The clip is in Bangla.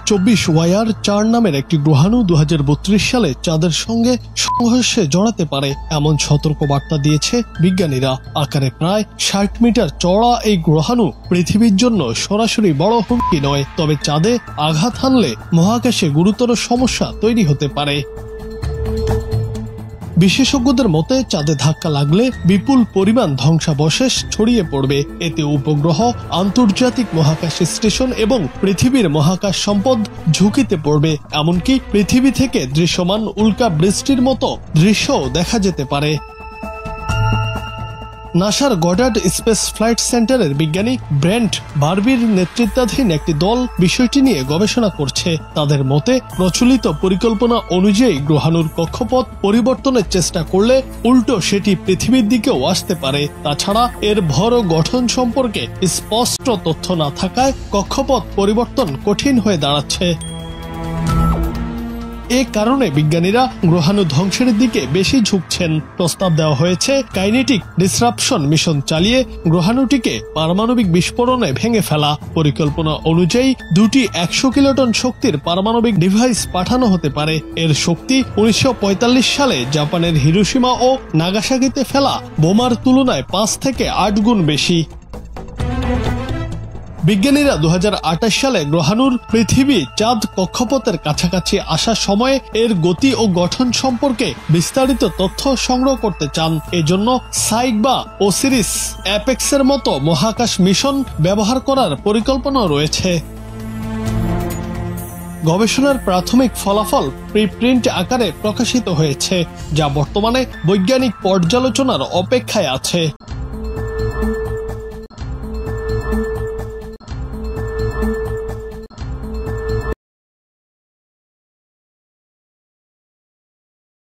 24YR4 নামের একটি গ্রহাণু 2032 সালে চাঁদের সঙ্গে সংঘর্ষে জড়াতে পারে এমন সতর্কবার্তা দিয়েছে বিজ্ঞানীরা। আকারে প্রায় 60 মিটার চওড়া এই গ্রহাণু পৃথিবীর জন্য সরাসরি বড় হুমকি নয়, তবে চাঁদে আঘাত হানলে মহাকাশে গুরুতর সমস্যা তৈরি হতে পারে। বিশেষজ্ঞদের মতে চাঁদে ধাক্কা লাগলে বিপুল পরিমাণ ধ্বংসাবশেষ ছড়িয়ে পড়বে। এতে উপগ্রহ, আন্তর্জাতিক মহাকাশ স্টেশন এবং পৃথিবীর মহাকাশ সম্পদ ঝুঁকিতে পড়বে। এমনকি পৃথিবী থেকে দৃশ্যমান উল্কা বৃষ্টির মতো দৃশ্যও দেখা যেতে পারে। নাসার গডার্ড স্পেস ফ্লাইট সেন্টারের বিজ্ঞানী ব্রেন্ট বারবির নেতৃত্বাধীন একটি দল বিষয়টি নিয়ে গবেষণা করছে। তাদের মতে প্রচলিত পরিকল্পনা অনুযায়ী গ্রহাণুর কক্ষপথ পরিবর্তনের চেষ্টা করলে উল্টো সেটি পৃথিবীর দিকেও আসতে পারে। তাছাড়া এর ভর ও গঠন সম্পর্কে স্পষ্ট তথ্য না থাকায় কক্ষপথ পরিবর্তন কঠিন হয়ে দাঁড়াচ্ছে। এ কারণে বিজ্ঞানীরা গ্রহাণু ধ্বংসের দিকে বেশি ঝুঁকছেন। প্রস্তাব দেওয়া হয়েছে কাইনেটিক ডিসরাপশন মিশন চালিয়ে গ্রহাণুটিকে পারমাণবিক বিস্ফোরণে ভেঙে ফেলা। পরিকল্পনা অনুযায়ী 2টি 100 কিলোটন শক্তির পারমাণবিক ডিভাইস পাঠানো হতে পারে। এর শক্তি 1945 সালে জাপানের হিরোশিমা ও নাগাসাকিতে ফেলা বোমার তুলনায় 5 থেকে 8 গুণ বেশি। বিজ্ঞানীরা 2028 সালে গ্রহাণুর পৃথিবী চাঁদ কক্ষপথের কাছাকাছি আসার সময়ে এর গতি ও গঠন সম্পর্কে বিস্তারিত তথ্য সংগ্রহ করতে চান। এজন্য সাইক বা ওসিরিস অ্যাপেক্সের মতো মহাকাশ মিশন ব্যবহার করার পরিকল্পনা রয়েছে। গবেষণার প্রাথমিক ফলাফল প্রিপ্রিন্ট আকারে প্রকাশিত হয়েছে, যা বর্তমানে বৈজ্ঞানিক পর্যালোচনার অপেক্ষায় আছে।